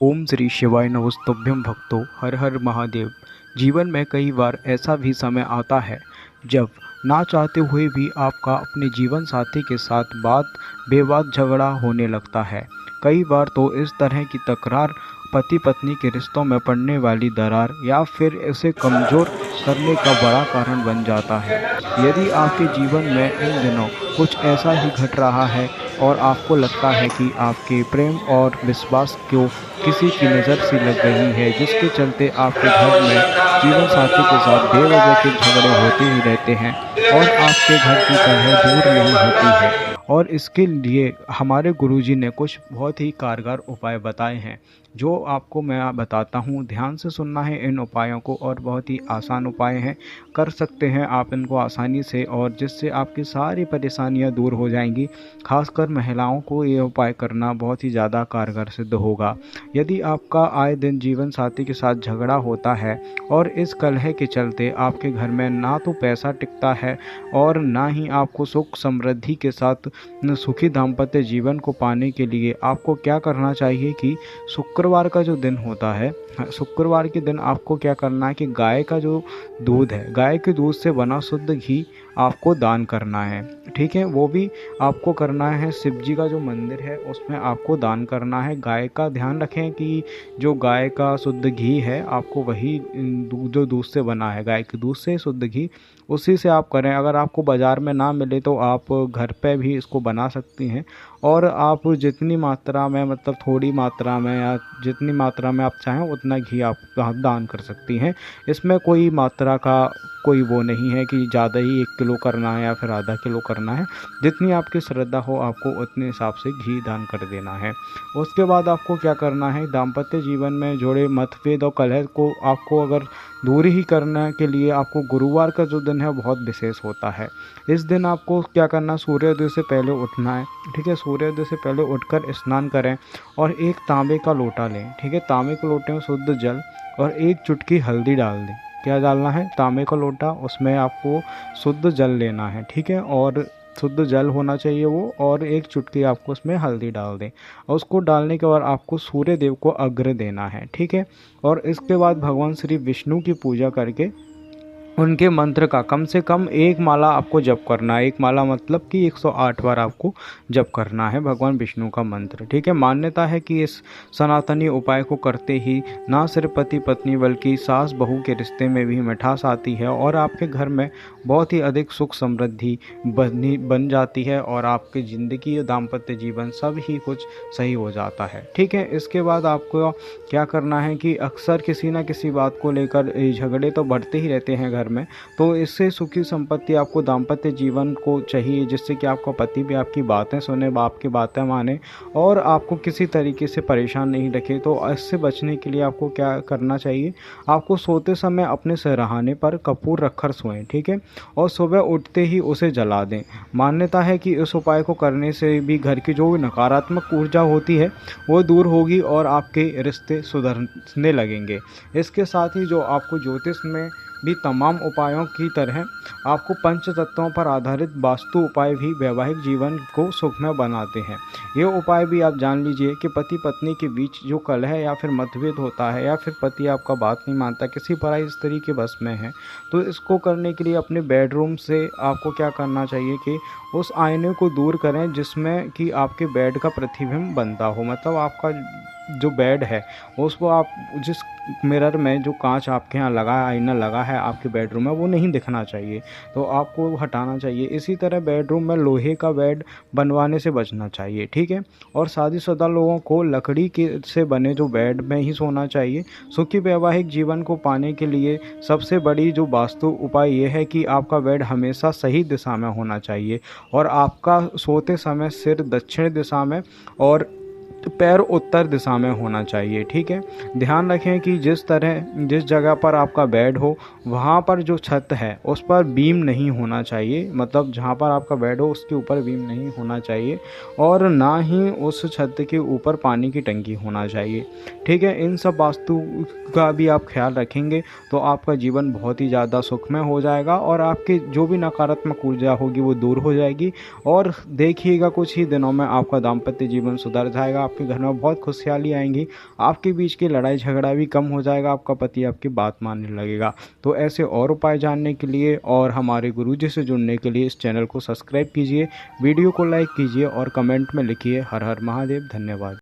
ओम श्री शिवाय नमस्तुभ्यं भक्तों। हर हर महादेव। जीवन में कई बार ऐसा भी समय आता है जब ना चाहते हुए भी आपका अपने जीवन साथी के साथ बेबात झगड़ा होने लगता है। कई बार तो इस तरह की तकरार पति पत्नी के रिश्तों में पड़ने वाली दरार या फिर इसे कमज़ोर करने का बड़ा कारण बन जाता है। यदि आपके जीवन में इन दिनों कुछ ऐसा ही घट रहा है और आपको लगता है कि आपके प्रेम और विश्वास को किसी की नज़र सी लग गई है, जिसके चलते आपके घर में जीवन साथी के साथ बेवजह के झगड़े होते ही रहते हैं और आपके घर की कलह दूर नहीं होती है। और इसके लिए हमारे गुरुजी ने कुछ बहुत ही कारगर उपाय बताए हैं, जो आपको मैं बताता हूँ। ध्यान से सुनना है इन उपायों को, और बहुत ही आसान उपाय हैं, कर सकते हैं आप इनको आसानी से, और जिससे आपकी सारी परेशानियाँ दूर हो जाएंगी। खासकर महिलाओं को ये उपाय करना बहुत ही ज़्यादा कारगर सिद्ध होगा। यदि आपका आए दिन जीवन साथी के साथ झगड़ा होता है और इस कलह के चलते आपके घर में ना तो पैसा टिकता है और ना ही आपको सुख समृद्धि के साथ सुखी दाम्पत्य जीवन को पाने के लिए आपको क्या करना चाहिए कि शुक्रवार का जो दिन होता है, शुक्रवार के दिन आपको क्या करना है कि गाय का जो दूध है, गाय के दूध से बना शुद्ध घी आपको दान करना है। ठीक है, वो भी आपको करना है शिव जी का जो मंदिर है उसमें आपको दान करना है। गाय का ध्यान रखें कि जो गाय का शुद्ध घी है आपको वही जो दूध से बना है, गाय के दूध से शुद्ध घी, उसी से आप करें। अगर आपको बाज़ार में ना मिले तो आप घर पे भी इसको बना सकती हैं, और आप जितनी मात्रा में, मतलब थोड़ी मात्रा में या जितनी मात्रा में आप चाहें उतना घी आप दान कर सकती हैं। इसमें कोई मात्रा का कोई वो नहीं है कि ज़्यादा ही 1 किलो करना है या फिर आधा किलो करना है। जितनी आपकी श्रद्धा हो आपको उतने हिसाब से घी दान कर देना है। उसके बाद आपको क्या करना है, दाम्पत्य जीवन में जुड़े मतभेद और कलह को आपको अगर दूर ही करने के लिए आपको गुरुवार का जो दिन है बहुत विशेष होता है। इस दिन आपको क्या करना, सूर्योदय से पहले उठना है। ठीक है, सूर्योदय से पहले उठकर स्नान करें और एक तांबे का लोटा लें। ठीक है, तांबे के लोटे में शुद्ध जल और एक चुटकी हल्दी डाल दें। क्या डालना है, तांबे का लोटा, उसमें आपको शुद्ध जल लेना है। ठीक है, और शुद्ध जल होना चाहिए वो, और एक चुटकी आपको उसमें हल्दी डाल दें, और उसको डालने के बाद आपको सूर्य देव को अर्घ्य देना है। ठीक है, और इसके बाद भगवान श्री विष्णु की पूजा करके उनके मंत्र का कम से कम 1 माला आपको जप करना है। 1 माला मतलब कि 108 बार आपको जप करना है भगवान विष्णु का मंत्र। ठीक है, मान्यता है कि इस सनातनी उपाय को करते ही ना सिर्फ पति पत्नी बल्कि सास बहू के रिश्ते में भी मिठास आती है और आपके घर में बहुत ही अधिक सुख समृद्धि बन जाती है, और आपकी ज़िंदगी, दाम्पत्य जीवन सब ही कुछ सही हो जाता है। ठीक है, इसके बाद आपको क्या करना है कि अक्सर किसी ना किसी बात को लेकर झगड़े तो बढ़ते ही रहते हैं घर में, तो इससे सुखी संपत्ति आपको दाम्पत्य जीवन को चाहिए, जिससे कि आपका पति भी आपकी बातें सुने, आपकी बातें माने और आपको किसी तरीके से परेशान नहीं रखे। तो इससे बचने के लिए आपको क्या करना चाहिए, आपको सोते समय अपने सिरहाने पर कपूर रखकर सोएं। ठीक है, और सुबह उठते ही उसे जला दें। मान्यता है कि इस उपाय को करने से भी घर की जो नकारात्मक ऊर्जा होती है वो दूर होगी और आपके रिश्ते सुधरने लगेंगे। इसके साथ ही जो आपको ज्योतिष में भी तमाम उपायों की तरह आपको पंच तत्वों पर आधारित वास्तु उपाय भी वैवाहिक जीवन को सुखमय बनाते हैं। ये उपाय भी आप जान लीजिए कि पति पत्नी के बीच जो कलह या फिर मतभेद होता है, या फिर पति आपका बात नहीं मानता, किसी पराई स्त्री के बस में है, तो इसको करने के लिए अपने बेडरूम से आपको क्या करना चाहिए कि उस आईने को दूर करें जिसमें कि आपके बेड का प्रतिबिंब बनता हो। मतलब आपका जो बेड है उसको आप जिस मिरर में जो कांच आपके यहाँ लगा है, आईना लगा है आपके बेडरूम में, वो नहीं दिखना चाहिए, तो आपको हटाना चाहिए। इसी तरह बेडरूम में लोहे का बेड बनवाने से बचना चाहिए। ठीक है, और शादीशुदा लोगों को लकड़ी के से बने जो बेड में ही सोना चाहिए। सुखी वैवाहिक जीवन को पाने के लिए सबसे बड़ी जो वास्तु उपाय ये है कि आपका बेड हमेशा सही दिशा में होना चाहिए, और आपका सोते समय सिर दक्षिण दिशा में और पैर उत्तर दिशा में होना चाहिए। ठीक है, ध्यान रखें कि जिस जगह पर आपका बेड हो वहाँ पर जो छत है उस पर बीम नहीं होना चाहिए। मतलब जहाँ पर आपका बेड हो उसके ऊपर बीम नहीं होना चाहिए, और ना ही उस छत के ऊपर पानी की टंकी होना चाहिए। ठीक है, इन सब वास्तु का भी आप ख्याल रखेंगे तो आपका जीवन बहुत ही ज़्यादा सुखमय हो जाएगा, और आपकी जो भी नकारात्मक ऊर्जा होगी वो दूर हो जाएगी। और देखिएगा कुछ ही दिनों में आपका दाम्पत्य जीवन सुधर जाएगा, आपके घर में बहुत खुशहाली आएंगी, आपके बीच की लड़ाई झगड़ा भी कम हो जाएगा, आपका पति आपकी बात मानने लगेगा। तो ऐसे और उपाय जानने के लिए और हमारे गुरुजी से जुड़ने के लिए इस चैनल को सब्सक्राइब कीजिए, वीडियो को लाइक कीजिए और कमेंट में लिखिए हर हर महादेव। धन्यवाद।